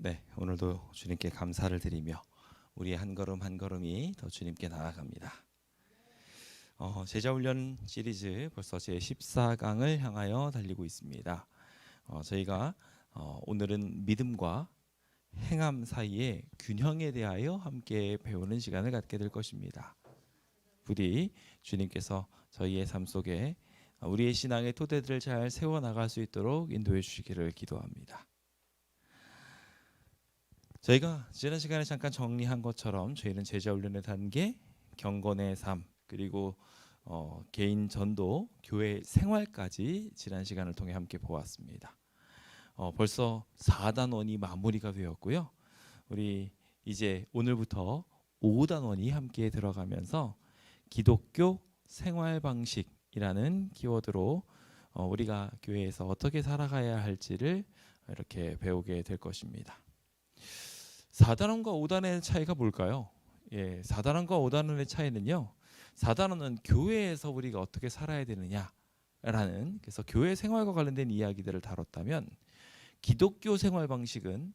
네, 오늘도 주님께 감사를 드리며 우리의 한 걸음 한 걸음이 더 주님께 나아갑니다. 제자훈련 시리즈 벌써 제 14강을 향하여 달리고 있습니다. 저희가 오늘은 믿음과 행함 사이의 균형에 대하여 함께 배우는 시간을 갖게 될 것입니다. 부디 주님께서 저희의 삶 속에 우리의 신앙의 토대들을 잘 세워나갈 수 있도록 인도해 주시기를 기도합니다. 저희가 지난 시간에 잠깐 정리한 것처럼 저희는 제자훈련의 단계, 경건의 삶, 그리고 개인 전도, 교회 생활까지 지난 시간을 통해 함께 보았습니다. 벌써 4단원이 마무리가 되었고요. 우리 이제 오늘부터 5단원이 함께 들어가면서 기독교 생활 방식이라는 키워드로 우리가 교회에서 어떻게 살아가야 할지를 이렇게 배우게 될 것입니다. 4단원과 5단원의 차이가 뭘까요? 4단원과 5단원의 차이는요. 4단원은 교회에서 우리가 어떻게 살아야 되느냐라는, 그래서 교회 생활과 관련된 이야기들을 다뤘다면, 기독교 생활 방식은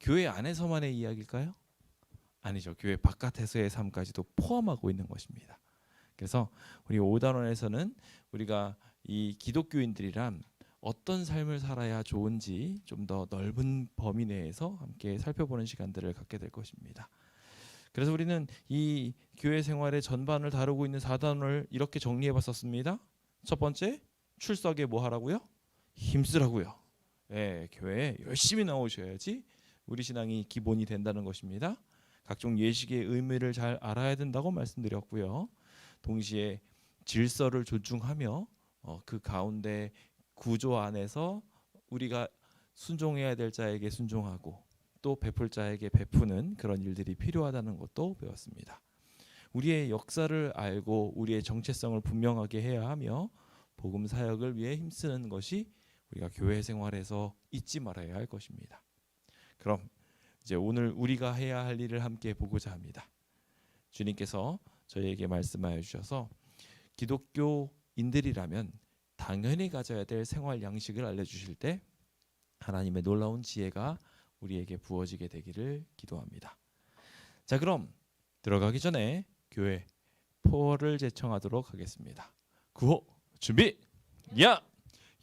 교회 안에서만의 이야기일까요? 아니죠. 교회 바깥에서의 삶까지도 포함하고 있는 것입니다. 그래서 우리 5단원에서는 우리가 이 기독교인들이란 어떤 삶을 살아야 좋은지 좀 더 넓은 범위 내에서 함께 살펴보는 시간들을 갖게 될 것입니다. 그래서 우리는 이 교회 생활의 전반을 다루고 있는 4단원을 이렇게 정리해 봤었습니다. 첫 번째, 출석에 뭐 하라고요? 힘쓰라고요. 교회에 열심히 나오셔야지 우리 신앙이 기본이 된다는 것입니다. 각종 예식의 의미를 잘 알아야 된다고 말씀드렸고요. 동시에 질서를 존중하며 그 가운데 구조 안에서 우리가 순종해야 될 자에게 순종하고 또 베풀 자에게 베푸는 그런 일들이 필요하다는 것도 배웠습니다. 우리의 역사를 알고 우리의 정체성을 분명하게 해야 하며 복음 사역을 위해 힘쓰는 것이 우리가 교회 생활에서 잊지 말아야 할 것입니다. 그럼 이제 오늘 우리가 해야 할 일을 함께 보고자 합니다. 주님께서 저희에게 말씀하여 주셔서 기독교인들이라면 당연히 가져야 될 생활 양식을 알려주실 때 하나님의 놀라운 지혜가 우리에게 부어지게 되기를 기도합니다. 자, 그럼 들어가기 전에 교회 포를 제청하도록 하겠습니다. 구호 준비. 야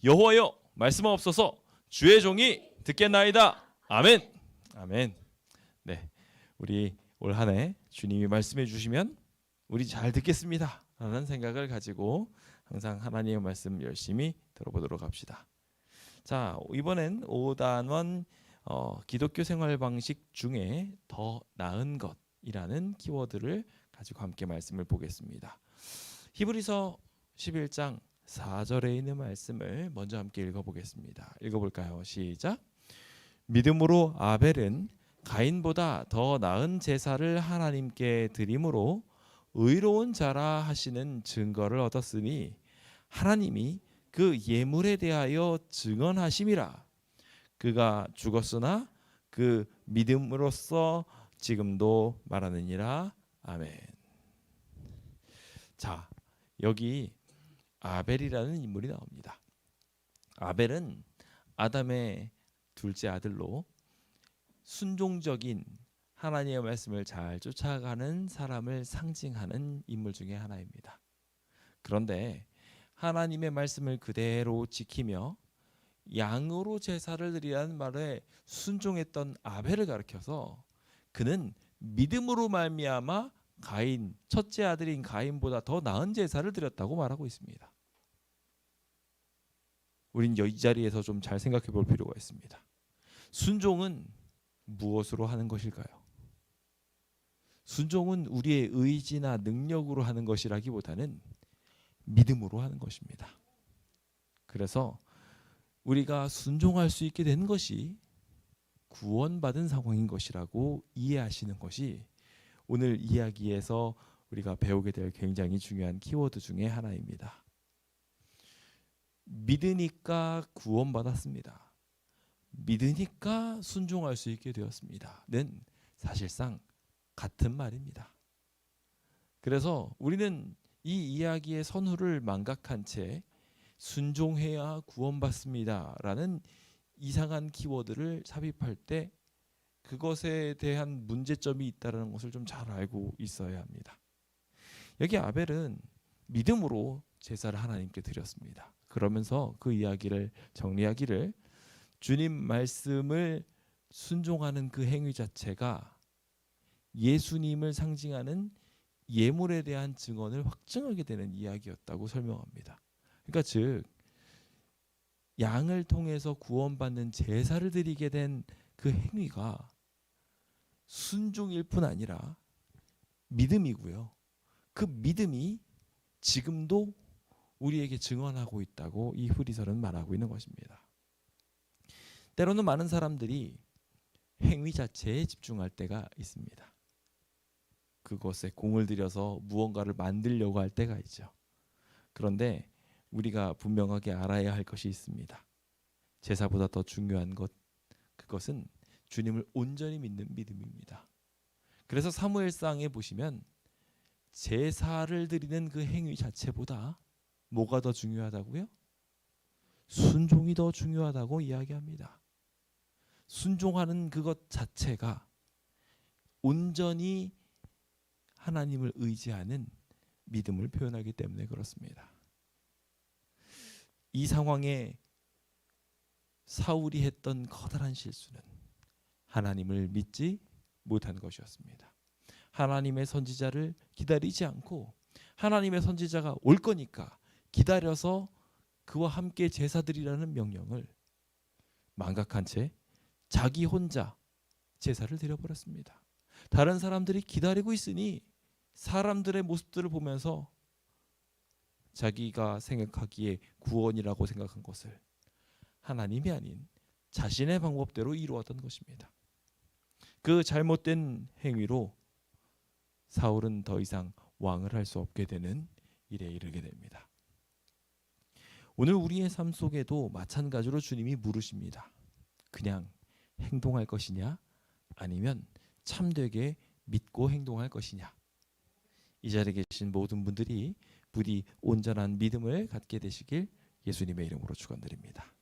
여호와여 말씀하옵소서. 주의 종이 듣겠나이다. 아멘. 아멘. 네, 우리 올 한 해 주님이 말씀해 주시면 우리 잘 듣겠습니다 라는 생각을 가지고 항상 하나님의 말씀 열심히 들어보도록 합시다. 자, 이번엔 5단원 기독교 생활 방식 중에 더 나은 것이라는 키워드를 가지고 함께 말씀을 보겠습니다. 히브리서 11장 4절에 있는 말씀을 먼저 함께 읽어보겠습니다. 읽어볼까요? 시작. 믿음으로 아벨은 가인보다 더 나은 제사를 하나님께 드림으로 의로운 자라 하시는 증거를 얻었으니 하나님이 그 예물에 대하여 증언하심이라. 그가 죽었으나 그 믿음으로써 지금도 말하느니라. 아멘. 자, 여기 아벨이라는 인물이 나옵니다. 아벨은 아담의 둘째 아들로 순종적인 하나님의 말씀을 잘 쫓아가는 사람을 상징하는 인물 중에 하나입니다. 그런데 하나님의 말씀을 그대로 지키며 양으로 제사를 드리라는 말에 순종했던 아벨을 가리켜서 그는 믿음으로 말미암아 가인, 첫째 아들인 가인보다 더 나은 제사를 드렸다고 말하고 있습니다. 우린 이 자리에서 좀 잘 생각해 볼 필요가 있습니다. 순종은 무엇으로 하는 것일까요? 순종은 우리의 의지나 능력으로 하는 것이라기보다는 믿음으로 하는 것입니다. 그래서 우리가 순종할 수 있게 된 것이 구원받은 상황인 것이라고 이해하시는 것이 오늘 이야기에서 우리가 배우게 될 굉장히 중요한 키워드 중에 하나입니다. 믿으니까 구원받았습니다. 믿으니까 순종할 수 있게 되었습니다.는 사실상 같은 말입니다. 그래서 우리는 이 이야기의 선후를 망각한 채 순종해야 구원받습니다라는 이상한 키워드를 삽입할 때 그것에 대한 문제점이 있다는 것을 좀 잘 알고 있어야 합니다. 여기 아벨은 믿음으로 제사를 하나님께 드렸습니다. 그러면서 그 이야기를 정리하기를 주님 말씀을 순종하는 그 행위 자체가 예수님을 상징하는 예물에 대한 증언을 확증하게 되는 이야기였다고 설명합니다. 그러니까 즉 양을 통해서 구원받는 제사를 드리게 된 그 행위가 순종일 뿐 아니라 믿음이고요. 그 믿음이 지금도 우리에게 증언하고 있다고 이 후리서는 말하고 있는 것입니다. 때로는 많은 사람들이 행위 자체에 집중할 때가 있습니다. 그것에 공을 들여서 무언가를 만들려고 할 때가 있죠. 그런데 우리가 분명하게 알아야 할 것이 있습니다. 제사보다 더 중요한 것, 그것은 주님을 온전히 믿는 믿음입니다. 그래서 사무엘상에 보시면 제사를 드리는 그 행위 자체보다 뭐가 더 중요하다고요? 순종이 더 중요하다고 이야기합니다. 순종하는 그것 자체가 온전히 하나님을 의지하는 믿음을 표현하기 때문에 그렇습니다. 이 상황에 사울이 했던 커다란 실수는 하나님을 믿지 못한 것이었습니다. 하나님의 선지자를 기다리지 않고 하나님의 선지자가 올 거니까 기다려서 그와 함께 제사드리라는 명령을 망각한 채 자기 혼자 제사를 드려버렸습니다. 다른 사람들이 기다리고 있으니 사람들의 모습들을 보면서 자기가 생각하기에 구원이라고 생각한 것을 하나님이 아닌 자신의 방법대로 이루었던 것입니다. 그 잘못된 행위로 사울은 더 이상 왕을 할 수 없게 되는 일에 이르게 됩니다. 오늘 우리의 삶 속에도 마찬가지로 주님이 물으십니다. 그냥 행동할 것이냐 아니면 참되게 믿고 행동할 것이냐. 이 자리에 계신 모든 분들이 부디 온전한 믿음을 갖게 되시길 예수님의 이름으로 축원드립니다.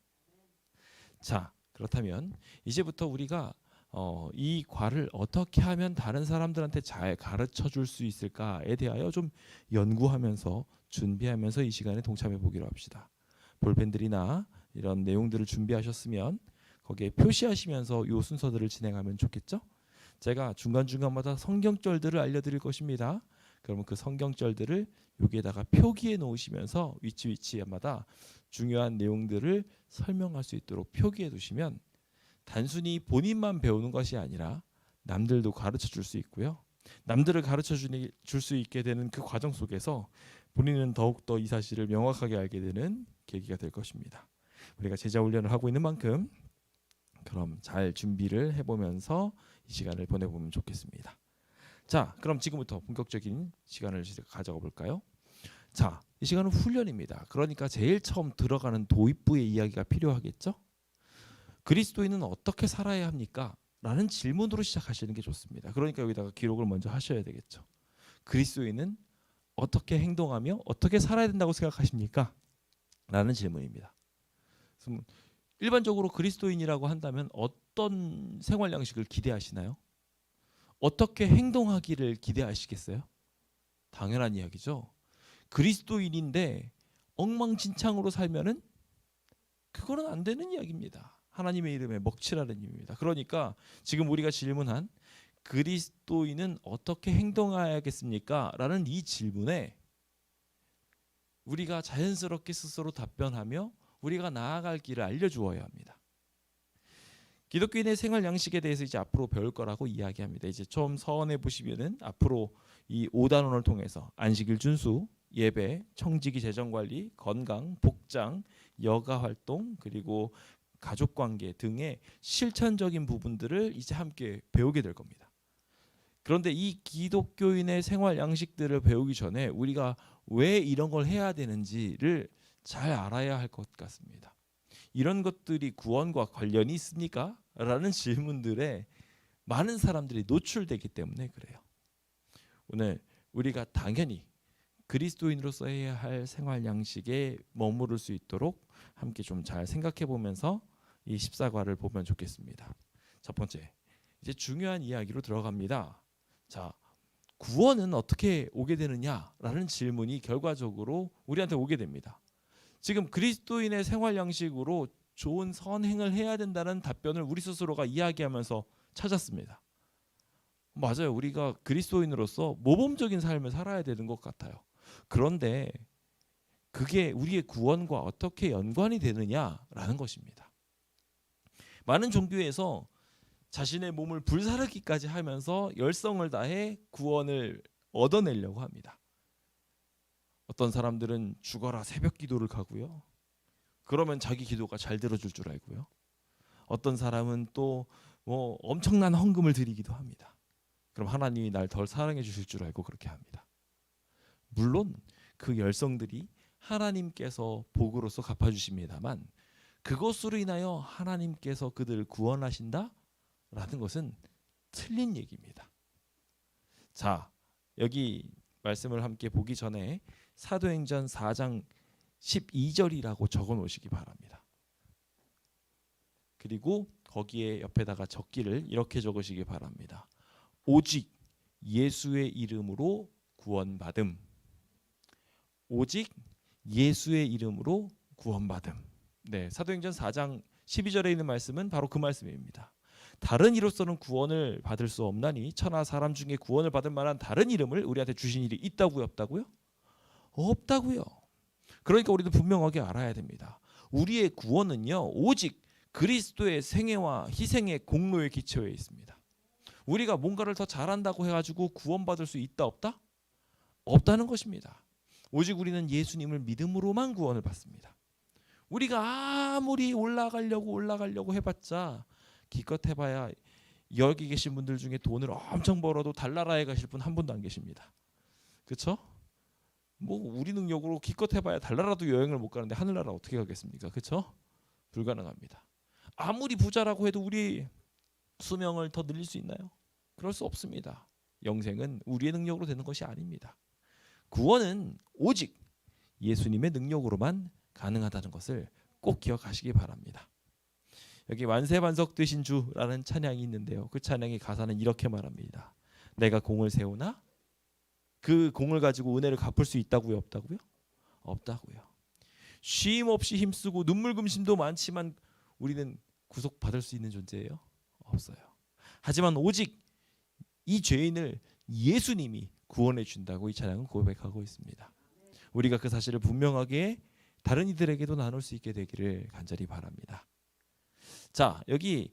자, 그렇다면 이제부터 우리가 이 과를 어떻게 하면 다른 사람들한테 잘 가르쳐 줄 수 있을까에 대하여 좀 연구하면서 준비하면서 이 시간에 동참해 보기로 합시다. 볼펜들이나 이런 내용들을 준비하셨으면 거기에 표시하시면서 이 순서들을 진행하면 좋겠죠? 제가 중간중간마다 성경절들을 알려드릴 것입니다. 그러면 그 성경절들을 여기에다가 표기해 놓으시면서 위치마다 중요한 내용들을 설명할 수 있도록 표기해 두시면 단순히 본인만 배우는 것이 아니라 남들도 가르쳐 줄 수 있고요. 남들을 가르쳐 줄 수 있게 되는 그 과정 속에서 본인은 더욱더 이 사실을 명확하게 알게 되는 계기가 될 것입니다. 우리가 제자 훈련을 하고 있는 만큼 그럼 잘 준비를 해보면서 이 시간을 보내보면 좋겠습니다. 자, 그럼 지금부터 본격적인 시간을 가져가 볼까요? 자, 이 시간은 훈련입니다. 그러니까 제일 처음 들어가는 도입부의 이야기가 필요하겠죠? 그리스도인은 어떻게 살아야 합니까? 라는 질문으로 시작하시는 게 좋습니다. 그러니까 여기다가 기록을 먼저 하셔야 되겠죠. 그리스도인은 어떻게 행동하며 어떻게 살아야 된다고 생각하십니까? 라는 질문입니다. 일반적으로 그리스도인이라고 한다면 어떤 생활 양식을 기대하시나요? 어떻게 행동하기를 기대하시겠어요? 당연한 이야기죠. 그리스도인인데 엉망진창으로 살면은 그거는 안 되는 이야기입니다. 하나님의 이름에 먹칠하는 일입니다. 그러니까 지금 우리가 질문한 그리스도인은 어떻게 행동해야겠습니까? 라는 이 질문에 우리가 자연스럽게 스스로 답변하며 우리가 나아갈 길을 알려주어야 합니다. 기독교인의 생활 양식에 대해서 이제 앞으로 배울 거라고 이야기합니다. 이제 처음 서원해 보시면은 앞으로 이 5단원을 통해서 안식일 준수, 예배, 청지기 재정관리, 건강, 복장, 여가 활동, 그리고 가족관계 등의 실천적인 부분들을 이제 함께 배우게 될 겁니다. 그런데 이 기독교인의 생활 양식들을 배우기 전에 우리가 왜 이런 걸 해야 되는지를 잘 알아야 할 것 같습니다. 이런 것들이 구원과 관련이 있습니까? 라는 질문들에 많은 사람들이 노출되기 때문에 그래요. 오늘 우리가 당연히 그리스도인으로서 해야 할 생활 양식에 머무를 수 있도록 함께 좀 잘 생각해 보면서 이 14과를 보면 좋겠습니다. 첫 번째, 이제 중요한 이야기로 들어갑니다. 자, 구원은 어떻게 오게 되느냐라는 질문이 결과적으로 우리한테 오게 됩니다. 지금 그리스도인의 생활 양식으로 좋은 선행을 해야 된다는 답변을 우리 스스로가 이야기하면서 찾았습니다. 맞아요. 우리가 그리스도인으로서 모범적인 삶을 살아야 되는 것 같아요. 그런데 그게 우리의 구원과 어떻게 연관이 되느냐라는 것입니다. 많은 종교에서 자신의 몸을 불사르기까지 하면서 열성을 다해 구원을 얻어내려고 합니다. 어떤 사람들은 죽어라 새벽 기도를 가고요. 그러면 자기 기도가 잘 들어줄 줄 알고요. 어떤 사람은 또 엄청난 헌금을 드리기도 합니다. 그럼 하나님이 날 덜 사랑해 주실 줄 알고 그렇게 합니다. 물론 그 열성들이 하나님께서 복으로서 갚아주십니다만 그것으로 인하여 하나님께서 그들을 구원하신다라는 것은 틀린 얘기입니다. 자, 여기 말씀을 함께 보기 전에 사도행전 4장 12절이라고 적어 놓으시기 바랍니다. 그리고 거기에 옆에다가 적기를 이렇게 적으시기 바랍니다. 오직 예수의 이름으로 구원받음. 오직 예수의 이름으로 구원받음. 네, 사도행전 4장 12절에 있는 말씀은 바로 그 말씀입니다. 다른 이로서는 구원을 받을 수 없나니 천하 사람 중에 구원을 받을 만한 다른 이름을 우리한테 주신 일이 있다고요, 없다고요? 없다고요. 그러니까 우리도 분명하게 알아야 됩니다. 우리의 구원은요, 오직 그리스도의 생애와 희생의 공로에 기초해 있습니다. 우리가 뭔가를 더 잘한다고 해가지고 구원받을 수 있다 없다? 없다는 것입니다. 오직 우리는 예수님을 믿음으로만 구원을 받습니다. 우리가 아무리 올라가려고 해봤자 기껏 해봐야 여기 계신 분들 중에 돈을 엄청 벌어도 달나라에 가실 분 한 분도 안 계십니다. 그렇죠? 뭐 우리 능력으로 기껏 해봐야 달나라도 여행을 못 가는데 하늘나라 어떻게 가겠습니까? 그렇죠? 불가능합니다. 아무리 부자라고 해도 우리 수명을 더 늘릴 수 있나요? 그럴 수 없습니다. 영생은 우리의 능력으로 되는 것이 아닙니다. 구원은 오직 예수님의 능력으로만 가능하다는 것을 꼭 기억하시기 바랍니다. 여기 만세반석 되신 주라는 찬양이 있는데요. 그 찬양의 가사는 이렇게 말합니다. 내가 공을 세우나 그 공을 가지고 은혜를 갚을 수 있다고요, 없다고요? 없다고요. 쉼 없이 힘쓰고 눈물 금심도 많지만 우리는 구속받을 수 있는 존재예요? 없어요. 하지만 오직 이 죄인을 예수님이 구원해 준다고 이 찬양은 고백하고 있습니다. 우리가 그 사실을 분명하게 다른 이들에게도 나눌 수 있게 되기를 간절히 바랍니다. 자, 여기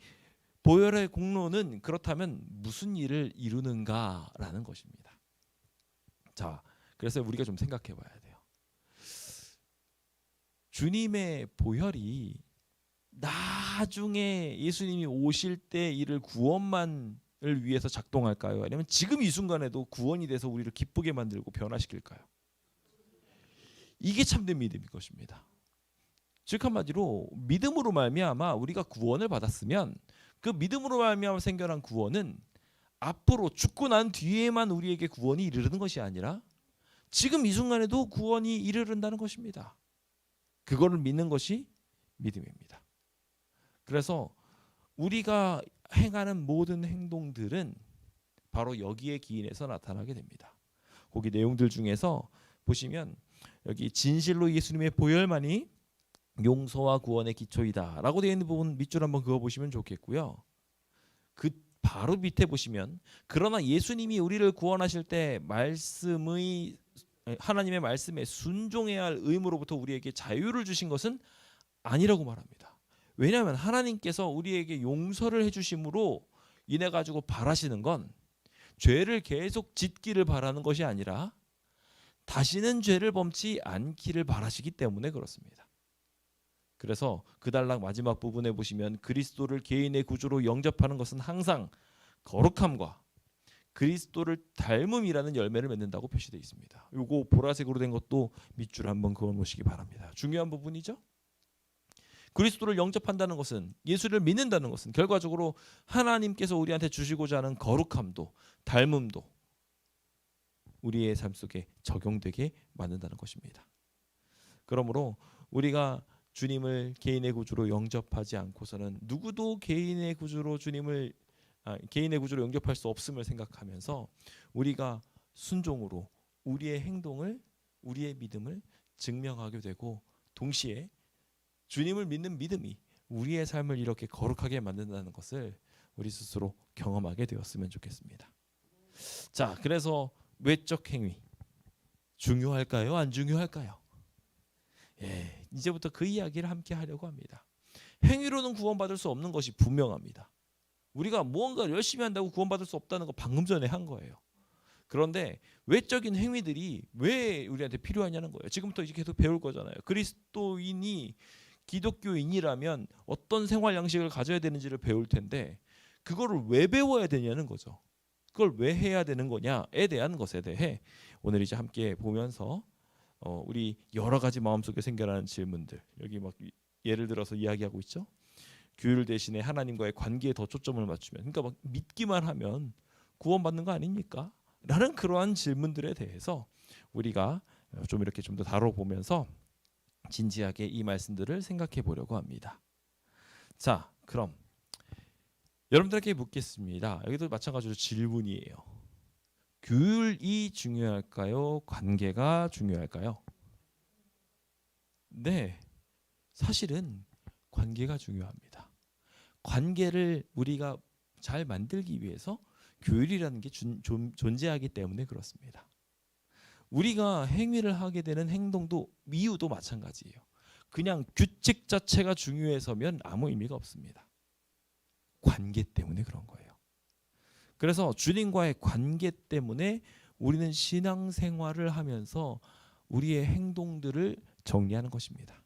보혈의 공로는 그렇다면 무슨 일을 이루는가라는 것입니다. 자, 그래서 우리가 좀 생각해 봐야 돼요. 주님의 보혈이 나중에 예수님이 오실 때 이를 구원만을 위해서 작동할까요? 아니면 지금 이 순간에도 구원이 돼서 우리를 기쁘게 만들고 변화시킬까요? 이게 참된 믿음인 것입니다. 즉 한마디로 믿음으로 말미암아 우리가 구원을 받았으면 그 믿음으로 말미암아 생겨난 구원은 앞으로 죽고 난 뒤에만 우리에게 구원이 이르는 것이 아니라 지금 이 순간에도 구원이 이르른다는 것입니다. 그거를 믿는 것이 믿음입니다. 그래서 우리가 행하는 모든 행동들은 바로 여기에 기인해서 나타나게 됩니다. 거기 내용들 중에서 보시면 여기 진실로 예수님의 보혈만이 용서와 구원의 기초이다라고 되어 있는 부분 밑줄 한번 그어보시면 좋겠고요. 그 바로 밑에 보시면 그러나 예수님이 우리를 구원하실 때 하나님의 말씀에 순종해야 할 의무로부터 우리에게 자유를 주신 것은 아니라고 말합니다. 왜냐하면 하나님께서 우리에게 용서를 해주심으로 인해 가지고 바라시는 건 죄를 계속 짓기를 바라는 것이 아니라 다시는 죄를 범치 않기를 바라시기 때문에 그렇습니다. 그래서 그 단락 마지막 부분에 보시면 그리스도를 개인의 구주로 영접하는 것은 항상 거룩함과 그리스도를 닮음이라는 열매를 맺는다고 표시되어 있습니다. 요거 보라색으로 된 것도 밑줄 한번 그어 놓으시기 바랍니다. 중요한 부분이죠. 그리스도를 영접한다는 것은, 예수를 믿는다는 것은 결과적으로 하나님께서 우리한테 주시고자 하는 거룩함도 닮음도 우리의 삶 속에 적용되게 만든다는 것입니다. 그러므로 우리가 주님을 개인의 구주로 영접하지 않고서는 누구도 개인의 구주로 주님을 개인의 구조로 영접할 수 없음을 생각하면서 우리가 순종으로 우리의 행동을, 우리의 믿음을 증명하게 되고, 동시에 주님을 믿는 믿음이 우리의 삶을 이렇게 거룩하게 만든다는 것을 우리 스스로 경험하게 되었으면 좋겠습니다. 자, 그래서 외적 행위 중요할까요? 안 중요할까요? 예, 이제부터 그 이야기를 함께 하려고 합니다. 행위로는 구원받을 수 없는 것이 분명합니다. 우리가 무언가 열심히 한다고 구원받을 수 없다는 거 방금 전에 한 거예요. 그런데 외적인 행위들이 왜 우리한테 필요하냐는 거예요. 지금부터 이제 계속 배울 거잖아요. 그리스도인이, 기독교인이라면 어떤 생활 양식을 가져야 되는지를 배울 텐데, 그거를 왜 배워야 되냐는 거죠. 그걸 왜 해야 되는 거냐에 대한 것에 대해 오늘 이제 함께 보면서 우리 여러 가지 마음속에 생겨나는 질문들, 여기 막 예를 들어서 이야기하고 있죠. 규율 대신에 하나님과의 관계에 더 초점을 맞추면, 그러니까 막 믿기만 하면 구원받는 거 아닙니까? 라는 그러한 질문들에 대해서 우리가 좀 이렇게 좀 더 다뤄보면서 진지하게 이 말씀들을 생각해 보려고 합니다. 자, 그럼 여러분들에게 묻겠습니다. 여기도 마찬가지로 질문이에요. 규율이 중요할까요? 관계가 중요할까요? 네, 사실은 관계가 중요합니다. 관계를 우리가 잘 만들기 위해서 규율이라는 게 존재하기 때문에 그렇습니다. 우리가 행위를 하게 되는 행동도, 이유도 마찬가지예요. 그냥 규칙 자체가 중요해서면 아무 의미가 없습니다. 관계 때문에 그런 거예요. 그래서 주님과의 관계 때문에 우리는 신앙생활을 하면서 우리의 행동들을 정리하는 것입니다.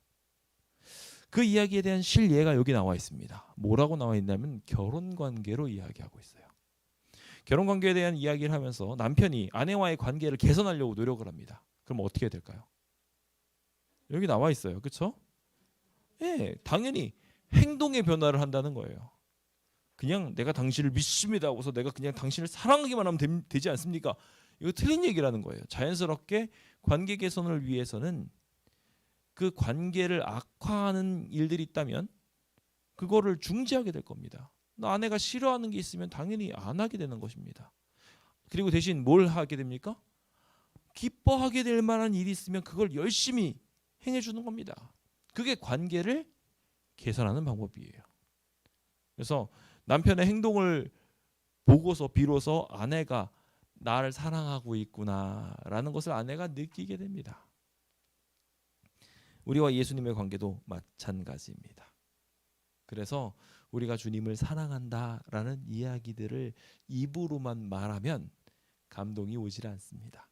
그 이야기에 대한 실예가 여기 나와 있습니다. 뭐라고 나와 있냐면 결혼관계로 이야기하고 있어요. 결혼관계에 대한 이야기를 하면서 남편이 아내와의 관계를 개선하려고 노력을 합니다. 그럼 어떻게 해야 될까요? 여기 나와 있어요. 그렇죠? 예, 당연히 행동의 변화를 한다는 거예요. 그냥 내가 당신을 믿습니다 하고서 내가 그냥 당신을 사랑하기만 하면 되지 않습니까? 이거 틀린 얘기라는 거예요. 자연스럽게 관계 개선을 위해서는 그 관계를 악화하는 일들이 있다면 그거를 중지하게 될 겁니다. 아내가 싫어하는 게 있으면 당연히 안 하게 되는 것입니다. 그리고 대신 뭘 하게 됩니까? 기뻐하게 될 만한 일이 있으면 그걸 열심히 행해주는 겁니다. 그게 관계를 개선하는 방법이에요. 그래서 남편의 행동을 보고서 비로소 아내가 나를 사랑하고 있구나라는 것을 아내가 느끼게 됩니다. 우리와 예수님의 관계도 마찬가지입니다. 그래서 우리가 주님을 사랑한다라는 이야기들을 입으로만 말하면 감동이 오질 않습니다.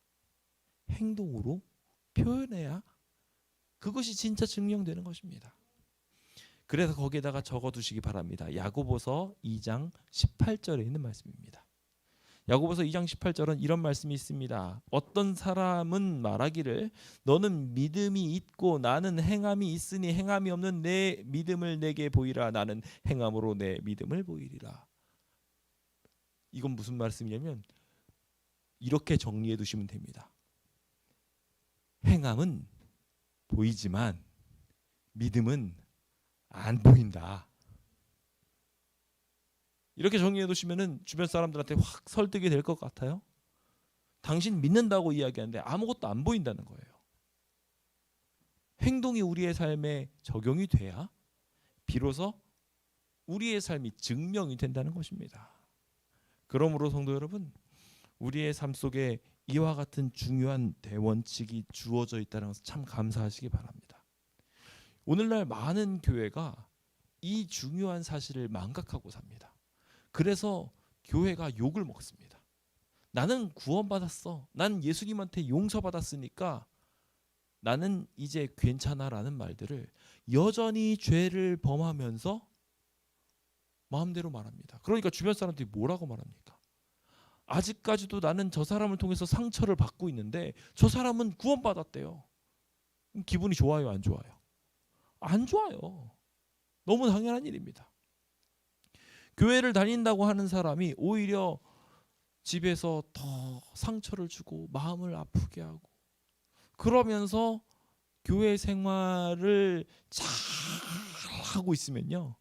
행동으로 표현해야 그것이 진짜 증명되는 것입니다. 그래서 거기에다가 적어두시기 바랍니다. 야고보서 2장 18절에 있는 말씀입니다. 야고보서 2장 18절은 이런 말씀이 있습니다. 어떤 사람은 말하기를 너는 믿음이 있고 나는 행함이 있으니 행함이 없는 내 믿음을 내게 보이라. 나는 행함으로 내 믿음을 보이리라. 이건 무슨 말씀이냐면 이렇게 정리해 두시면 됩니다. 행함은 보이지만 믿음은 안 보인다. 이렇게 정리해 두시면은 주변 사람들한테 확 설득이 될 것 같아요. 당신 믿는다고 이야기하는데 아무것도 안 보인다는 거예요. 행동이 우리의 삶에 적용이 돼야 비로소 우리의 삶이 증명이 된다는 것입니다. 그러므로 성도 여러분, 우리의 삶 속에 이와 같은 중요한 대원칙이 주어져 있다는 것을 참 감사하시기 바랍니다. 오늘날 많은 교회가 이 중요한 사실을 망각하고 삽니다. 그래서 교회가 욕을 먹습니다. 나는 구원받았어. 난 예수님한테 용서받았으니까 나는 이제 괜찮아라는 말들을 여전히 죄를 범하면서 마음대로 말합니다. 그러니까 주변 사람들이 뭐라고 말합니까? 아직까지도 나는 저 사람을 통해서 상처를 받고 있는데 저 사람은 구원받았대요. 기분이 좋아요, 안 좋아요? 안 좋아요. 너무 당연한 일입니다. 교회를 다닌다고 하는 사람이 오히려 집에서 더 상처를 주고 마음을 아프게 하고 그러면서 교회 생활을 잘 하고 있으면요,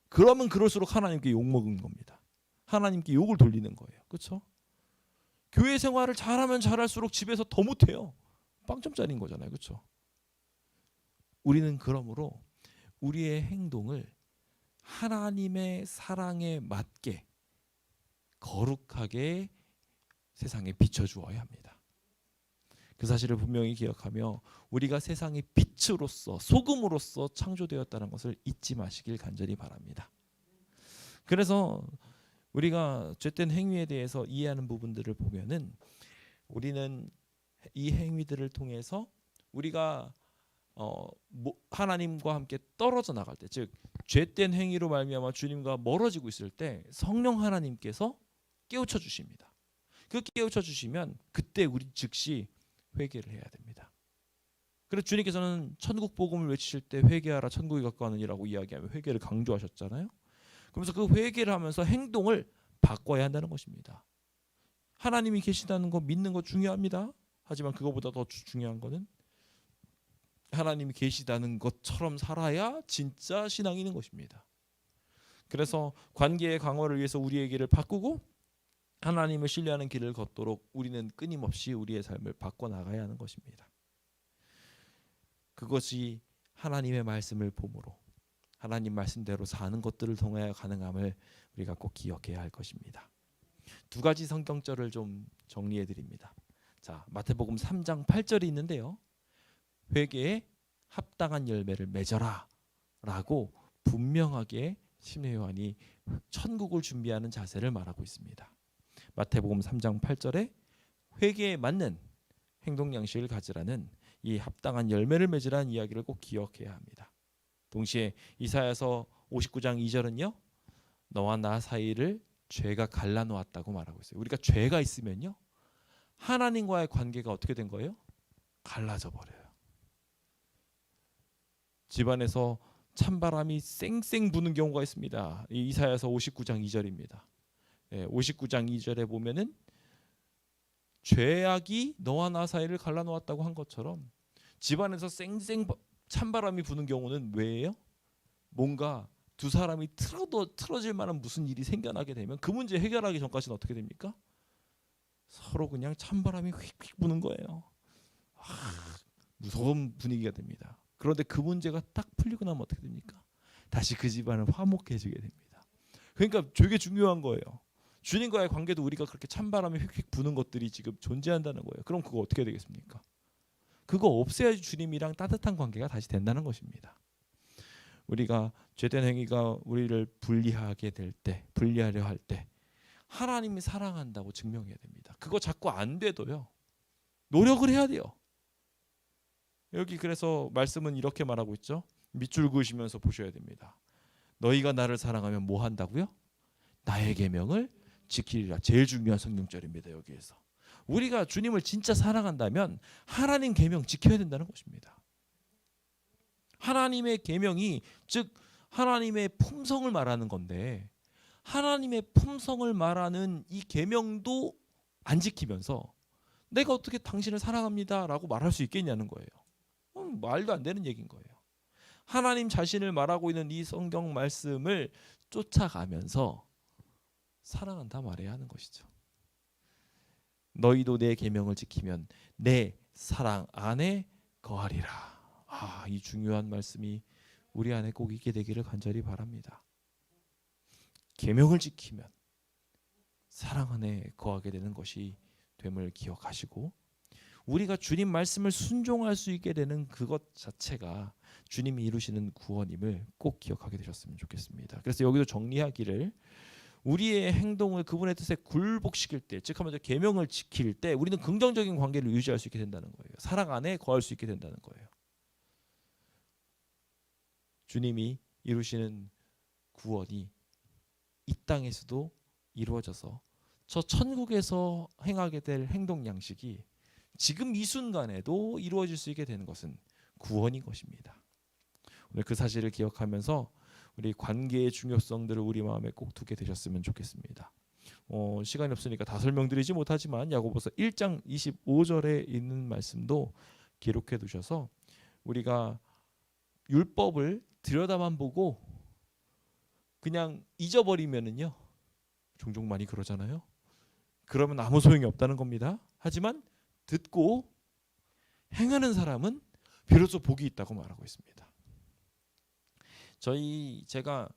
그러면 그럴수록 하나님께 욕먹은 겁니다. 하나님께 욕을 돌리는 거예요. 그렇죠? 교회 생활을 잘하면 잘할수록 집에서 더 못해요. 빵점짜리인 거잖아요. 그렇죠? 우리는 그러므로 우리의 행동을 하나님의 사랑에 맞게 거룩하게 세상에 비춰주어야 합니다. 그 사실을 분명히 기억하며 우리가 세상의 빛으로서 소금으로서 창조되었다는 것을 잊지 마시길 간절히 바랍니다. 그래서 우리가 죄된 행위에 대해서 이해하는 부분들을 보면은 우리는 이 행위들을 통해서 우리가 하나님과 함께 떨어져 나갈 때, 즉 죄된 행위로 말미암아 주님과 멀어지고 있을 때 성령 하나님께서 깨우쳐 주십니다. 그 깨우쳐 주시면 그때 우리 즉시 회개를 해야 됩니다. 그래서 주님께서는 천국 복음을 외치실 때 회개하라 천국이 가까우니라고 이야기하며 회개를 강조하셨잖아요. 그러면서 그 회개를 하면서 행동을 바꿔야 한다는 것입니다. 하나님이 계시다는 거 믿는 거 중요합니다. 하지만 그거보다 더 중요한 거는 하나님이 계시다는 것처럼 살아야 진짜 신앙이 있는 것입니다. 그래서 관계의 강화를 위해서 우리의 길을 바꾸고 하나님을 신뢰하는 길을 걷도록 우리는 끊임없이 우리의 삶을 바꿔나가야 하는 것입니다. 그것이 하나님의 말씀을 봄으로 하나님 말씀대로 사는 것들을 통하여 가능함을 우리가 꼭 기억해야 할 것입니다. 두 가지 성경절을 좀 정리해 드립니다. 자, 마태복음 3장 8절이 있는데요. 회개에 합당한 열매를 맺어라 라고 분명하게 심례 요한이 천국을 준비하는 자세를 말하고 있습니다. 마태복음 3장 8절에 회개에 맞는 행동 양식을 가지라는 이 합당한 열매를 맺으라는 이야기를 꼭 기억해야 합니다. 동시에 이사야서 59장 2절은요. 너와 나 사이를 죄가 갈라놓았다고 말하고 있어요. 우리가 죄가 있으면요. 하나님과의 관계가 어떻게 된 거예요? 갈라져 버려요. 집안에서 찬바람이 쌩쌩 부는 경우가 있습니다. 이사야서 59장 2절입니다. 59장 2절에 보면은 죄악이 너와 나 사이를 갈라놓았다고 한 것처럼 집안에서 쌩쌩 찬바람이 부는 경우는 왜예요? 뭔가 두 사람이 틀어질 만한 무슨 일이 생겨나게 되면 그 문제 해결하기 전까지는 어떻게 됩니까? 서로 그냥 찬바람이 휙휙 부는 거예요. 무서운 분위기가 됩니다. 그런데 그 문제가 딱 풀리고 나면 어떻게 됩니까? 다시 그 집안은 화목해지게 됩니다. 그러니까 되게 중요한 거예요. 주님과의 관계도 우리가 그렇게 찬바람이 휙휙 부는 것들이 지금 존재한다는 거예요. 그럼 그거 어떻게 되겠습니까? 그거 없애야지 주님이랑 따뜻한 관계가 다시 된다는 것입니다. 우리가 죄된 행위가 우리를 분리하게 될 때, 분리하려 할 때 하나님이 사랑한다고 증명해야 됩니다. 그거 자꾸 안 돼도요. 노력을 해야 돼요. 여기 그래서 말씀은 이렇게 말하고 있죠. 밑줄 그으시면서 보셔야 됩니다. 너희가 나를 사랑하면 뭐 한다고요? 나의 계명을 지키리라. 제일 중요한 성경절입니다. 여기에서 우리가 주님을 진짜 사랑한다면 하나님 계명 지켜야 된다는 것입니다. 하나님의 계명이 즉 하나님의 품성을 말하는 건데 하나님의 품성을 말하는 이 계명도 안 지키면서 내가 어떻게 당신을 사랑합니다라고 말할 수 있겠냐는 거예요. 말도 안 되는 얘기인 거예요. 하나님 자신을 말하고 있는 이 성경 말씀을 쫓아가면서 사랑한다 말해야 하는 것이죠. 너희도 내 계명을 지키면 내 사랑 안에 거하리라. 이 중요한 말씀이 우리 안에 꼭 있게 되기를 간절히 바랍니다. 계명을 지키면 사랑 안에 거하게 되는 것이 됨을 기억하시고 우리가 주님 말씀을 순종할 수 있게 되는 그것 자체가 주님이 이루시는 구원임을 꼭 기억하게 되셨으면 좋겠습니다. 그래서 여기도 정리하기를 우리의 행동을 그분의 뜻에 굴복시킬 때, 즉 하면 계명을 지킬 때 우리는 긍정적인 관계를 유지할 수 있게 된다는 거예요. 사랑 안에 거할 수 있게 된다는 거예요. 주님이 이루시는 구원이 이 땅에서도 이루어져서 저 천국에서 행하게 될 행동 양식이 지금 이 순간에도 이루어질 수 있게 되는 것은 구원인 것입니다. 오늘 그 사실을 기억하면서 우리 관계의 중요성들을 우리 마음에 꼭 두게 되셨으면 좋겠습니다. 시간이 없으니까 다 설명드리지 못하지만 야고보서 1장 25절에 있는 말씀도 기록해 두셔서 우리가 율법을 들여다만 보고 그냥 잊어버리면은요 종종 많이 그러잖아요. 그러면 아무 소용이 없다는 겁니다. 하지만 듣고 행하는 사람은 비로소 복이 있다고 말하고 있습니다. 제가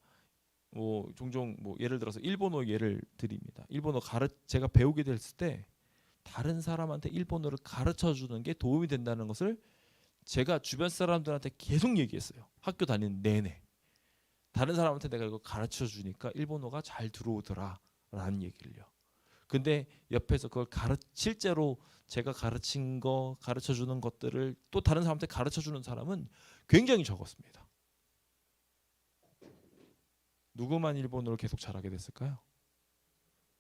종종 예를 들어서 일본어 예를 드립니다. 일본어 제가 배우게 됐을 때 다른 사람한테 일본어를 가르쳐 주는 게 도움이 된다는 것을 제가 주변 사람들한테 계속 얘기했어요. 학교 다니는 내내. 다른 사람한테 내가 이거 가르쳐 주니까 일본어가 잘 들어오더라 라는 얘기를요. 근데 옆에서 그걸 실제로 제가 가르쳐 주는 것들을 또 다른 사람한테 가르쳐 주는 사람은 굉장히 적었습니다. 누구만 일본어를 계속 잘하게 됐을까요?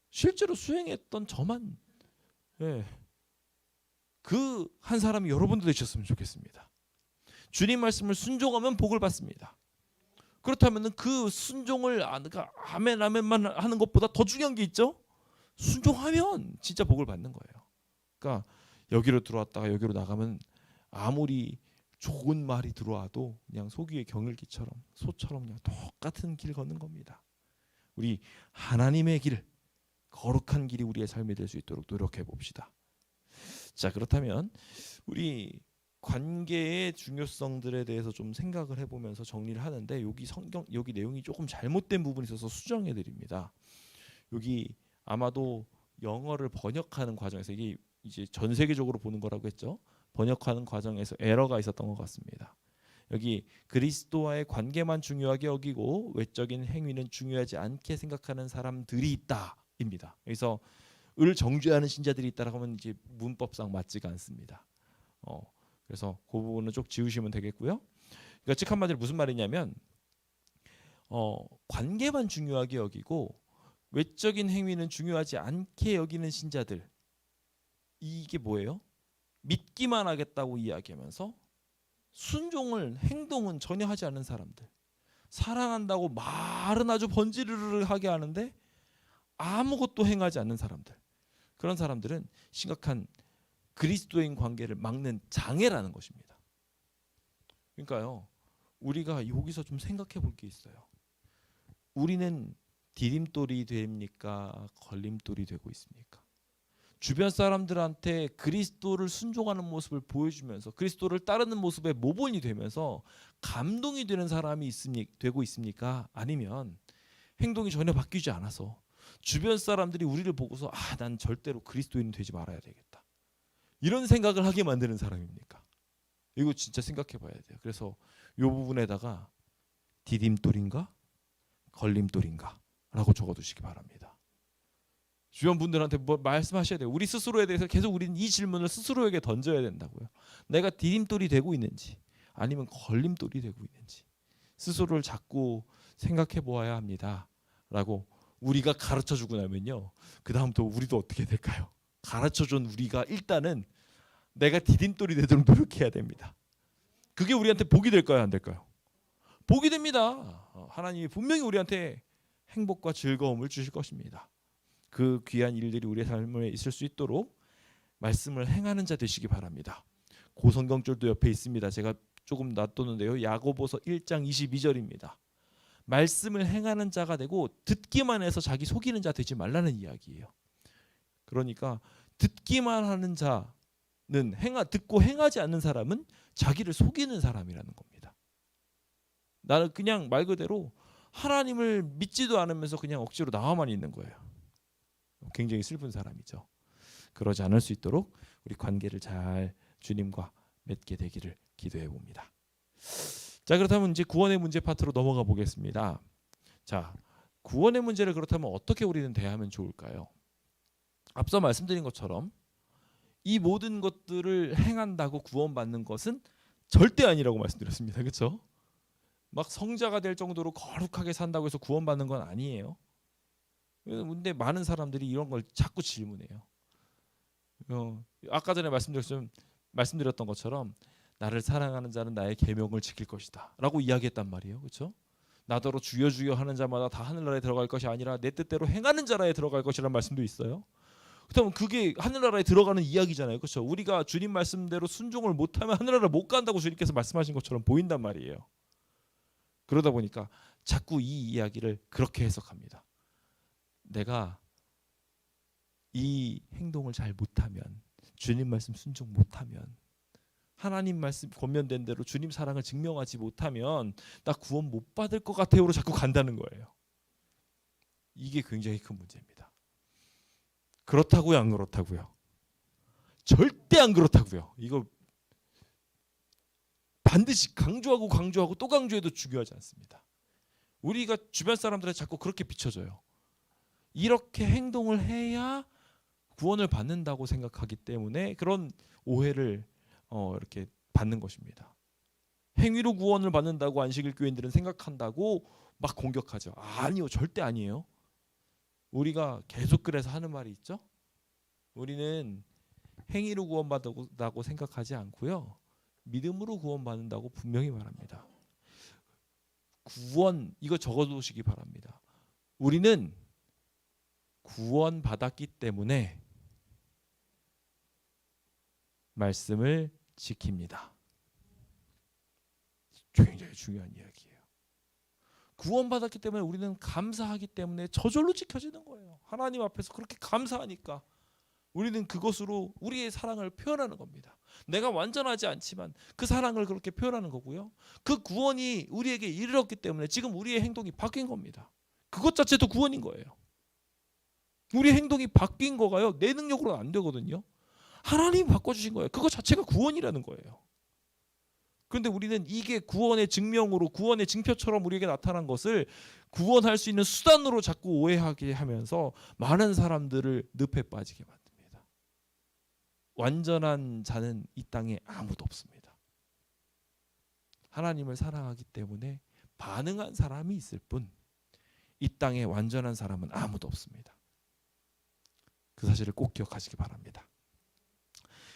실제로 수행했던 저만. 예. 그 한 사람이 여러분도 되셨으면 좋겠습니다. 주님 말씀을 순종하면 복을 받습니다. 그렇다면 그 순종을 아멘 아멘만 하는 것보다 더 중요한 게 있죠. 순종하면 진짜 복을 받는 거예요. 그러니까 여기로 들어왔다가 여기로 나가면 아무리 좋은 말이 들어와도 그냥 소귀의 경을기처럼 소처럼 그냥 똑같은 길 걷는 겁니다. 우리 하나님의 길, 거룩한 길이 우리의 삶이 될 수 있도록 노력해 봅시다. 자, 그렇다면 우리 관계의 중요성들에 대해서 좀 생각을 해보면서 정리를 하는데 여기 내용이 조금 잘못된 부분이 있어서 수정해 드립니다. 여기 아마도 영어를 번역하는 과정에서 이게 이제 전 세계적으로 보는 거라고 했죠. 번역하는 과정에서 에러가 있었던 것 같습니다. 여기 그리스도와의 관계만 중요하게 여기고 외적인 행위는 중요하지 않게 생각하는 사람들이 있다입니다. 그래서 을 정죄하는 신자들이 있다라고 하면 이제 문법상 맞지가 않습니다. 그래서 그 부분은 좀 지우시면 되겠고요. 그러니까 즉 한마디로 무슨 말이냐면 관계만 중요하게 여기고 외적인 행위는 중요하지 않게 여기는 신자들, 이게 뭐예요? 믿기만 하겠다고 이야기하면서 행동은 전혀 하지 않는 사람들, 사랑한다고 말은 아주 번지르르하게 하는데 아무것도 행하지 않는 사람들, 그런 사람들은 심각한 그리스도인 관계를 막는 장애라는 것입니다. 그러니까요, 우리가 여기서 좀 생각해 볼 게 있어요. 우리는 디딤돌이 됩니까? 걸림돌이 되고 있습니까? 주변 사람들한테 그리스도를 순종하는 모습을 보여주면서 그리스도를 따르는 모습에 모범이 되면서 감동이 되는 사람이 되고 있습니까? 아니면 행동이 전혀 바뀌지 않아서 주변 사람들이 우리를 보고서 난 절대로 그리스도인은 되지 말아야 되겠다, 이런 생각을 하게 만드는 사람입니까? 이거 진짜 생각해 봐야 돼요. 그래서 이 부분에다가 디딤돌인가 걸림돌인가 라고 적어두시기 바랍니다. 주변 분들한테 말씀하셔야 돼요. 우리 스스로에 대해서 계속 우리는 이 질문을 스스로에게 던져야 된다고요. 내가 디딤돌이 되고 있는지 아니면 걸림돌이 되고 있는지 스스로를 자꾸 생각해 보아야 합니다 라고 우리가 가르쳐주고 나면요, 그 다음부터 우리도 어떻게 될까요? 가르쳐준 우리가 일단은 내가 디딤돌이 되도록 노력해야 됩니다. 그게 우리한테 복이 될까요, 안 될까요? 복이 됩니다. 하나님이 분명히 우리한테 행복과 즐거움을 주실 것입니다. 그 귀한 일들이 우리의 삶에 있을 수 있도록 말씀을 행하는 자 되시기 바랍니다. 고성경절도 옆에 있습니다. 제가 조금 놔뒀는데요. 야고보서 1장 22절입니다. 말씀을 행하는 자가 되고 듣기만 해서 자기 속이는 자 되지 말라는 이야기예요. 그러니까 듣기만 하는 자는 듣고 행하지 않는 사람은 자기를 속이는 사람이라는 겁니다. 나는 그냥 말 그대로 하나님을 믿지도 않으면서 그냥 억지로 나와만 있는 거예요. 굉장히 슬픈 사람이죠. 그러지 않을 수 있도록 우리 관계를 잘 주님과 맺게 되기를 기도해 봅니다. 자, 그렇다면 이제 구원의 문제 파트로 넘어가 보겠습니다. 자, 구원의 문제를 그렇다면 어떻게 우리는 대하면 좋을까요? 앞서 말씀드린 것처럼 이 모든 것들을 행한다고 구원받는 것은 절대 아니라고 말씀드렸습니다. 그렇죠? 막 성자가 될 정도로 거룩하게 산다고 해서 구원받는 건 아니에요. 근데 많은 사람들이 이런 걸 자꾸 질문해요. 아까 전에 말씀드렸던 것처럼 나를 사랑하는 자는 나의 계명을 지킬 것이다 라고 이야기했단 말이에요. 그렇죠? 나더러 주여 주여 하는 자마다 다 하늘나라에 들어갈 것이 아니라 내 뜻대로 행하는 자라에 들어갈 것이라는 말씀도 있어요. 그렇다면 그게 하늘나라에 들어가는 이야기잖아요. 그렇죠? 우리가 주님 말씀대로 순종을 못하면 하늘나라 못 간다고 주님께서 말씀하신 것처럼 보인단 말이에요. 그러다 보니까 자꾸 이 이야기를 그렇게 해석합니다. 내가 이 행동을 잘 못하면, 주님 말씀 순종 못하면, 하나님 말씀 권면된 대로 주님 사랑을 증명하지 못하면 나 구원 못 받을 것 같아요로 자꾸 간다는 거예요. 이게 굉장히 큰 문제입니다. 그렇다고요, 안 그렇다고요? 절대 안 그렇다고요. 이거 반드시 강조하고 또 강조해도 중요하지 않습니다. 우리가 주변 사람들한테 자꾸 그렇게 비춰져요. 이렇게 행동을 해야 구원을 받는다고 생각하기 때문에 그런 오해를 이렇게 받는 것입니다. 행위로 구원을 받는다고 안식일 교인들은 생각한다고 막 공격하죠. 아니요, 절대 아니에요. 우리가 계속 그래서 하는 말이 있죠. 우리는 행위로 구원받는다고 생각하지 않고요, 믿음으로 구원받는다고 분명히 말합니다. 구원, 이거 적어두시기 바랍니다. 우리는 구원받았기 때문에 말씀을 지킵니다. 굉장히 중요한 이야기예요. 구원받았기 때문에 우리는 감사하기 때문에 저절로 지켜지는 거예요. 하나님 앞에서 그렇게 감사하니까 우리는 그것으로 우리의 사랑을 표현하는 겁니다. 내가 완전하지 않지만 그 사랑을 그렇게 표현하는 거고요. 그 구원이 우리에게 이르렀기 때문에 지금 우리의 행동이 바뀐 겁니다. 그것 자체도 구원인 거예요. 우리 행동이 바뀐 거가요, 내 능력으로는 안 되거든요. 하나님이 바꿔주신 거예요. 그거 자체가 구원이라는 거예요. 그런데 우리는 이게 구원의 증명으로, 구원의 징표처럼 우리에게 나타난 것을 구원할 수 있는 수단으로 자꾸 오해하게 하면서 많은 사람들을 늪에 빠지게 만듭니다. 완전한 자는 이 땅에 아무도 없습니다. 하나님을 사랑하기 때문에 반응한 사람이 있을 뿐 이 땅에 완전한 사람은 아무도 없습니다. 그 사실을 꼭 기억하시기 바랍니다.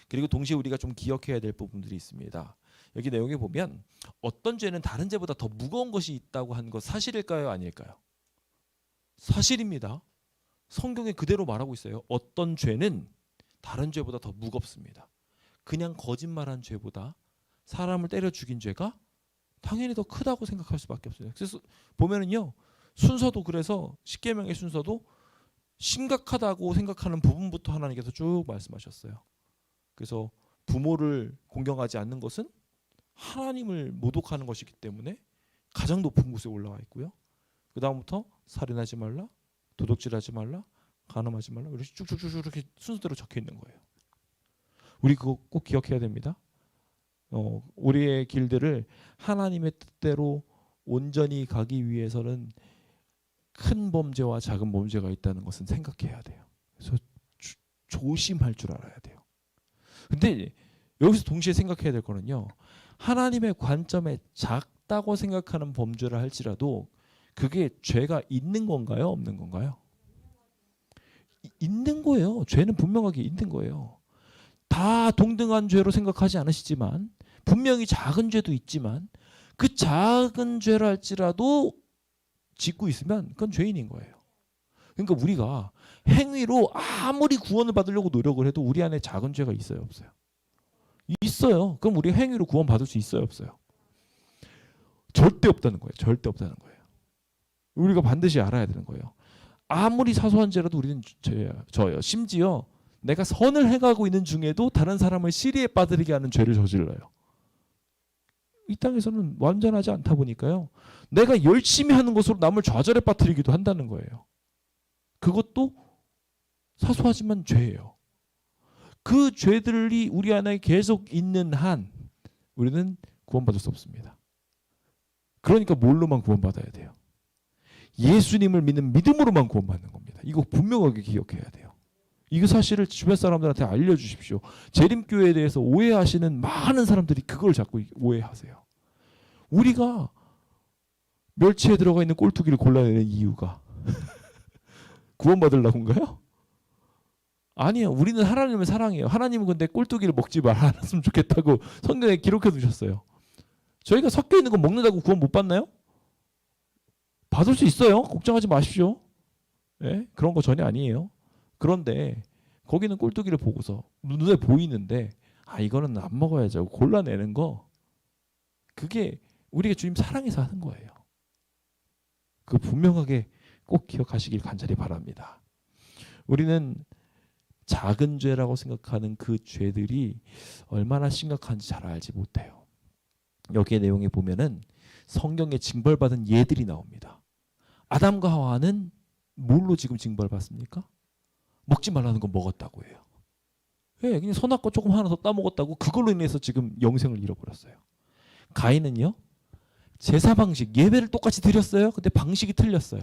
그리고 동시에 우리가 좀 기억해야 될 부분들이 있습니다. 여기 내용에 보면 어떤 죄는 다른 죄보다 더 무거운 것이 있다고 한 것 사실일까요, 아닐까요? 사실입니다. 성경에 그대로 말하고 있어요. 어떤 죄는 다른 죄보다 더 무겁습니다. 그냥 거짓말한 죄보다 사람을 때려 죽인 죄가 당연히 더 크다고 생각할 수밖에 없어요. 그래서 보면은요, 순서도, 그래서 십계명의 순서도 심각하다고 생각하는 부분부터 하나님께서 쭉 말씀하셨어요. 그래서 부모를 공경하지 않는 것은 하나님을 모독하는 것이기 때문에 가장 높은 곳에 올라와 있고요. 그 다음부터 살인하지 말라, 도둑질하지 말라, 간음하지 말라, 이렇게 쭉쭉쭉 이렇게 순서대로 적혀 있는 거예요. 우리 그거 꼭 기억해야 됩니다. 우리의 길들을 하나님의 뜻대로 온전히 가기 위해서는 큰 범죄와 작은 범죄가 있다는 것은 생각해야 돼요. 그래서 조심할 줄 알아야 돼요. 근데 여기서 동시에 생각해야 될 거는요, 하나님의 관점에 작다고 생각하는 범죄를 할지라도 그게 죄가 있는 건가요, 없는 건가요? 있는 거예요. 죄는 분명하게 있는 거예요. 다 동등한 죄로 생각하지 않으시지만 분명히 작은 죄도 있지만 그 작은 죄라 할지라도 짓고 있으면 그건 죄인인 거예요. 그러니까 우리가 행위로 아무리 구원을 받으려고 노력을 해도 우리 안에 작은 죄가 있어요, 없어요? 있어요. 그럼 우리 행위로 구원 받을 수 있어요, 없어요? 절대 없다는 거예요. 절대 없다는 거예요. 우리가 반드시 알아야 되는 거예요. 아무리 사소한 죄라도 우리는 저요. 심지어 내가 선을 해가고 있는 중에도 다른 사람을 시리에 빠뜨리게 하는 죄를 저질러요. 이 땅에서는 완전하지 않다 보니까요, 내가 열심히 하는 것으로 남을 좌절에 빠뜨리기도 한다는 거예요. 그것도 사소하지만 죄예요. 그 죄들이 우리 안에 계속 있는 한 우리는 구원받을 수 없습니다. 그러니까 뭘로만 구원받아야 돼요? 예수님을 믿는 믿음으로만 구원받는 겁니다. 이거 분명하게 기억해야 돼요. 이거 사실을 주변 사람들한테 알려주십시오. 재림교회에 대해서 오해하시는 많은 사람들이 그걸 자꾸 오해하세요. 우리가 멸치에 들어가 있는 꼴뚜기를 골라내는 이유가 구원받으려고인가요? 아니에요. 우리는 하나님을 사랑해요. 하나님은 근데 꼴뚜기를 먹지 말았으면 좋겠다고 성경에 기록해 두셨어요. 저희가 섞여 있는 거 먹는다고 구원 못 받나요? 받을 수 있어요. 걱정하지 마십시오. 네? 그런 거 전혀 아니에요. 그런데 거기는 꼴뚜기를 보고서 눈에 보이는데 이거는 안 먹어야죠 골라내는 거, 그게 우리가 주님 사랑해서 하는 거예요. 그 분명하게 꼭 기억하시길 간절히 바랍니다. 우리는 작은 죄라고 생각하는 그 죄들이 얼마나 심각한지 잘 알지 못해요. 여기에 내용에 보면은 성경에 징벌받은 예들이 나옵니다. 아담과 하와는 뭘로 지금 징벌받습니까? 먹지 말라는 거 먹었다고 해요. 예, 그냥 선악과 조금 하나 더 따먹었다고 그걸로 인해서 지금 영생을 잃어버렸어요. 가인은요, 제사 방식, 예배를 똑같이 드렸어요. 근데 방식이 틀렸어요.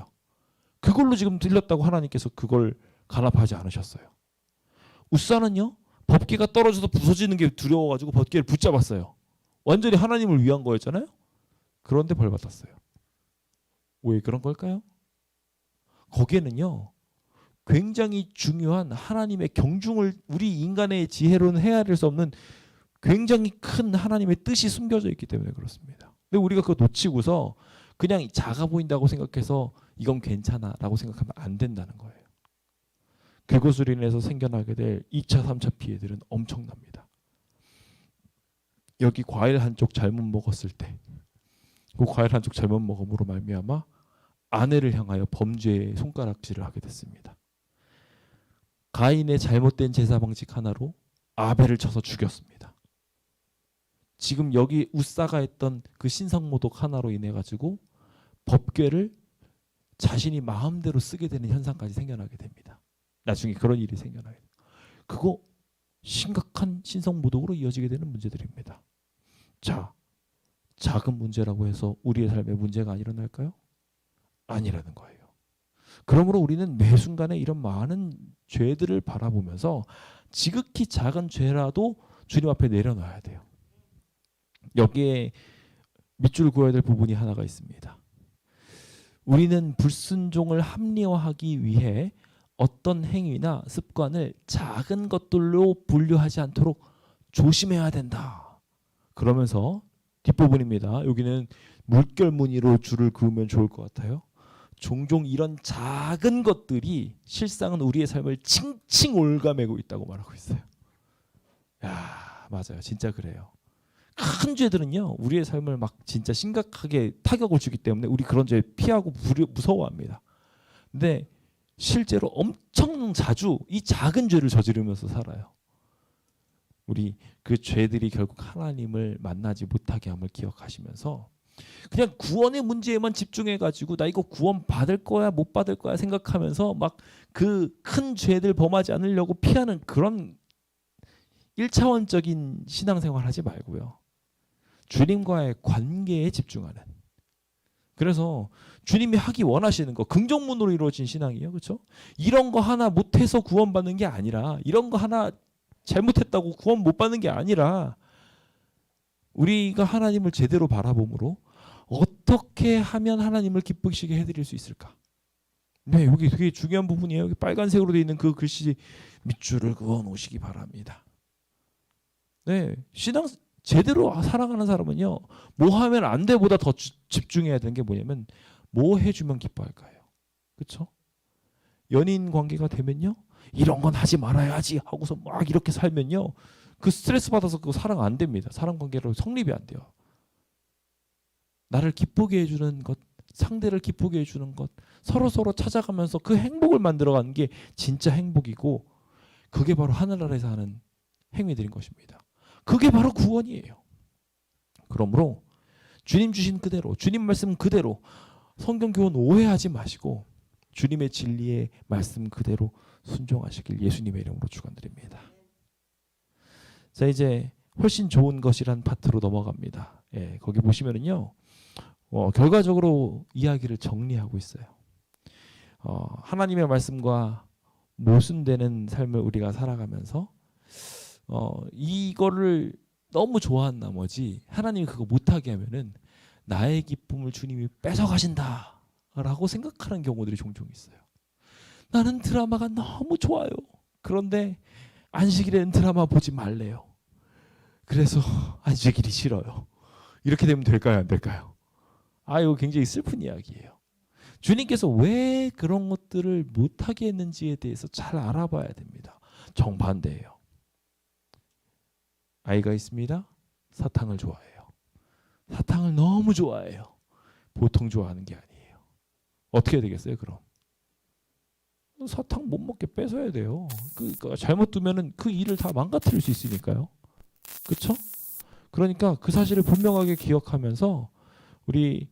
그걸로 지금 틀렸다고 하나님께서 그걸 간합하지 않으셨어요. 웃사는요, 법궤가 떨어져서 부서지는 게 두려워가지고 법궤를 붙잡았어요. 완전히 하나님을 위한 거였잖아요. 그런데 벌 받았어요. 왜 그런 걸까요? 거기에는요, 굉장히 중요한 하나님의 경중을 우리 인간의 지혜로는 헤아릴 수 없는 굉장히 큰 하나님의 뜻이 숨겨져 있기 때문에 그렇습니다. 근데 우리가 그거 놓치고서 그냥 작아 보인다고 생각해서 이건 괜찮아라고 생각하면 안 된다는 거예요. 그것으로 인해서 생겨나게 될 2차, 3차 피해들은 엄청납니다. 여기 과일 한쪽 잘못 먹었을 때, 그 과일 한쪽 잘못 먹음으로 말미암아 아내를 향하여 범죄의 손가락질을 하게 됐습니다. 가인의 잘못된 제사 방식 하나로 아벨을 쳐서 죽였습니다. 지금 여기 웃사가 했던 그 신성모독 하나로 인해 가지고 법궤를 자신이 마음대로 쓰게 되는 현상까지 생겨나게 됩니다. 나중에 그런 일이 생겨나게 돼요. 그거 심각한 신성모독으로 이어지게 되는 문제들입니다. 자, 작은 문제라고 해서 우리의 삶에 문제가 안 일어날까요? 아니라는 거예요. 그러므로 우리는 매 순간에 이런 많은 죄들을 바라보면서 지극히 작은 죄라도 주님 앞에 내려놔야 돼요. 여기에 밑줄 그어야 될 부분이 하나가 있습니다. 우리는 불순종을 합리화하기 위해 어떤 행위나 습관을 작은 것들로 분류하지 않도록 조심해야 된다. 그러면서 뒷부분입니다. 여기는 물결 무늬로 줄을 그으면 좋을 것 같아요. 종종 이런 작은 것들이 실상은 우리의 삶을 칭칭 올가매고 있다고 말하고 있어요. 야, 맞아요. 진짜 그래요. 큰 죄들은요, 우리의 삶을 막 진짜 심각하게 타격을 주기 때문에 우리 그런 죄 피하고 무서워합니다. 근데 실제로 엄청 자주 이 작은 죄를 저지르면서 살아요. 우리 그 죄들이 결국 하나님을 만나지 못하게 함을 기억하시면서 그냥 구원의 문제에만 집중해가지고 나 이거 구원 받을 거야 못 받을 거야 생각하면서 막 그 큰 죄들 범하지 않으려고 피하는 그런 1차원적인 신앙생활 하지 말고요. 주님과의 관계에 집중하는. 그래서 주님이 하기 원하시는 거 긍정문으로 이루어진 신앙이에요. 그렇죠? 이런 거 하나 못해서 구원받는 게 아니라 이런 거 하나 잘못했다고 구원 못 받는 게 아니라 우리가 하나님을 제대로 바라봄으로 어떻게 하면 하나님을 기쁘시게 해드릴 수 있을까? 네, 여기 되게 중요한 부분이에요. 여기 빨간색으로 되어 있는 그 글씨 밑줄을 그어 놓으시기 바랍니다. 네, 신앙 제대로 살아가는 사람은요, 뭐 하면 안 돼보다 더 집중해야 되는 게 뭐냐면 뭐 해주면 기뻐할까요? 그렇죠? 연인 관계가 되면요, 이런 건 하지 말아야지 하고서 막 이렇게 살면요, 그 스트레스 받아서 그거 사랑 안 됩니다. 사람 관계로 성립이 안 돼요. 나를 기쁘게 해주는 것, 상대를 기쁘게 해주는 것, 서로 찾아가면서 그 행복을 만들어가는 게 진짜 행복이고, 그게 바로 하늘나라에서 하는 행위들인 것입니다. 그게 바로 구원이에요. 그러므로 주님 주신 그대로, 주님 말씀 그대로 성경 교훈 오해하지 마시고 주님의 진리의 말씀 그대로 순종하시길 예수님의 이름으로 축원드립니다. 자, 이제 훨씬 좋은 것이란 파트로 넘어갑니다. 예, 거기 보시면은요, 결과적으로 이야기를 정리하고 있어요. 하나님의 말씀과 모순되는 삶을 우리가 살아가면서 이거를 너무 좋아한 나머지 하나님이 그거 못하게 하면은 나의 기쁨을 주님이 뺏어가신다라고 생각하는 경우들이 종종 있어요. 나는 드라마가 너무 좋아요. 그런데 안식일에는 드라마 보지 말래요. 그래서 안식일이 싫어요. 이렇게 되면 될까요? 안 될까요? 이거 굉장히 슬픈 이야기예요. 주님께서 왜 그런 것들을 못하게 했는지에 대해서 잘 알아봐야 됩니다. 정반대예요. 아이가 있습니다. 사탕을 좋아해요. 사탕을 너무 좋아해요. 보통 좋아하는 게 아니에요. 어떻게 되겠어요, 그럼? 사탕 못 먹게 뺏어야 돼요. 그러니까 잘못 두면은 그 일을 다 망가뜨릴 수 있으니까요. 그렇죠? 그러니까 그 사실을 분명하게 기억하면서 우리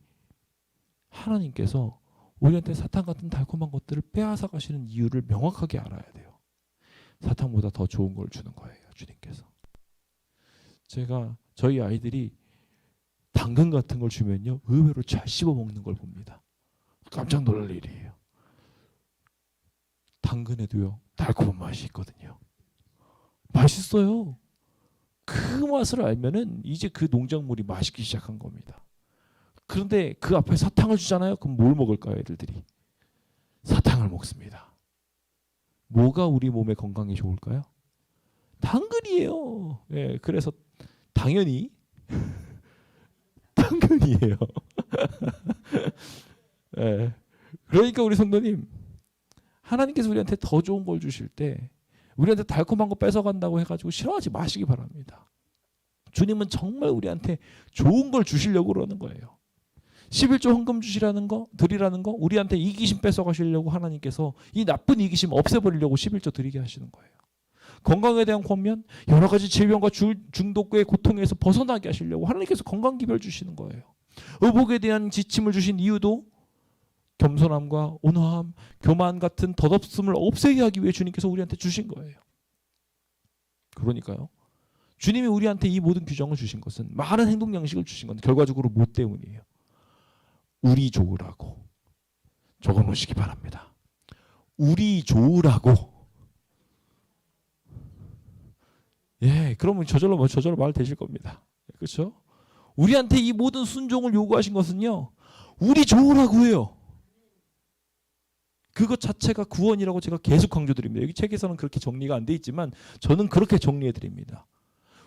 하나님께서 우리한테 사탕 같은 달콤한 것들을 빼앗아 가시는 이유를 명확하게 알아야 돼요. 사탕보다 더 좋은 걸 주는 거예요, 주님께서. 제가 저희 아이들이 당근 같은 걸 주면요, 의외로 잘 씹어 먹는 걸 봅니다. 깜짝 놀랄 일이에요. 당근에도요, 달콤한 맛이 있거든요. 맛있어요. 그 맛을 알면은 이제 그 농작물이 맛있기 시작한 겁니다. 그런데 그 앞에 사탕을 주잖아요. 그럼 뭘 먹을까요, 애들들이? 사탕을 먹습니다. 뭐가 우리 몸에 건강에 좋을까요? 당근이에요. 예, 그래서 당연히 당근이에요. 예, 그러니까 우리 성도님, 하나님께서 우리한테 더 좋은 걸 주실 때 우리한테 달콤한 거 뺏어간다고 해가지고 싫어하지 마시기 바랍니다. 주님은 정말 우리한테 좋은 걸 주시려고 그러는 거예요. 11조 헌금 주시라는 거, 드리라는 거, 우리한테 이기심 뺏어가시려고 하나님께서 이 나쁜 이기심 없애버리려고 11조 드리게 하시는 거예요. 건강에 대한 권면, 여러 가지 질병과 중독의 고통에서 벗어나게 하시려고 하나님께서 건강기별 주시는 거예요. 의복에 대한 지침을 주신 이유도 겸손함과 온화함, 교만 같은 덧없음을 없애게 하기 위해 주님께서 우리한테 주신 거예요. 그러니까요, 주님이 우리한테 이 모든 규정을 주신 것은, 많은 행동 양식을 주신 건 결과적으로 뭐 때문이에요? 우리 좋으라고. 적어놓으시기 바랍니다. 우리 좋으라고. 예, 그러면 저절로 말 되실 겁니다. 그렇죠? 우리한테 이 모든 순종을 요구하신 것은요, 우리 좋으라고 해요. 그것 자체가 구원이라고 제가 계속 강조드립니다. 여기 책에서는 그렇게 정리가 안 돼 있지만 저는 그렇게 정리해 드립니다.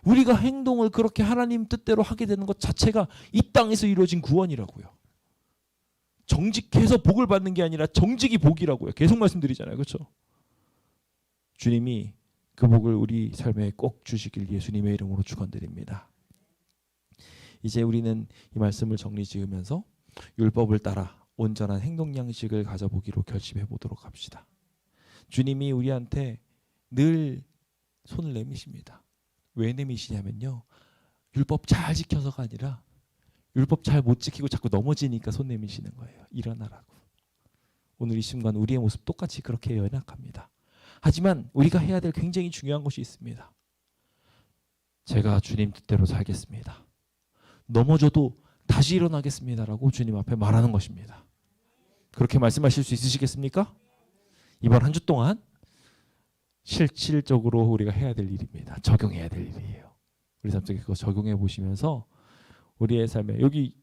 우리가 행동을 그렇게 하나님 뜻대로 하게 되는 것 자체가 이 땅에서 이루어진 구원이라고요. 정직해서 복을 받는 게 아니라 정직이 복이라고요. 계속 말씀드리잖아요. 그렇죠? 주님이 그 복을 우리 삶에 꼭 주시길 예수님의 이름으로 축원드립니다. 이제 우리는 이 말씀을 정리 지으면서 율법을 따라 온전한 행동 양식을 가져보기로 결심해 보도록 합시다. 주님이 우리한테 늘 손을 내미십니다. 왜 내미시냐면요, 율법 잘 지켜서가 아니라 율법 잘 못 지키고 자꾸 넘어지니까 손 내미시는 거예요. 일어나라고. 오늘 이 순간 우리의 모습 똑같이 그렇게 연약합니다. 하지만 우리가 해야 될 굉장히 중요한 것이 있습니다. 제가 주님 뜻대로 살겠습니다. 넘어져도 다시 일어나겠습니다라고 주님 앞에 말하는 것입니다. 그렇게 말씀하실 수 있으시겠습니까? 이번 한 주 동안 실질적으로 우리가 해야 될 일입니다. 적용해야 될 일이에요. 우리 삶 속에 그거 적용해 보시면서 우리의 삶에, 여기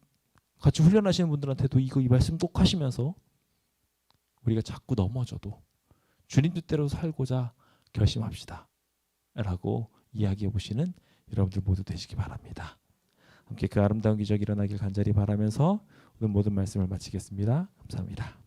같이 훈련하시는 분들한테도 이 말씀 꼭 하시면서 우리가 자꾸 넘어져도 주님 뜻대로 살고자 결심합시다 라고 이야기해 보시는 여러분들 모두 되시기 바랍니다. 함께 그 아름다운 기적이 일어나길 간절히 바라면서 오늘 모든 말씀을 마치겠습니다. 감사합니다.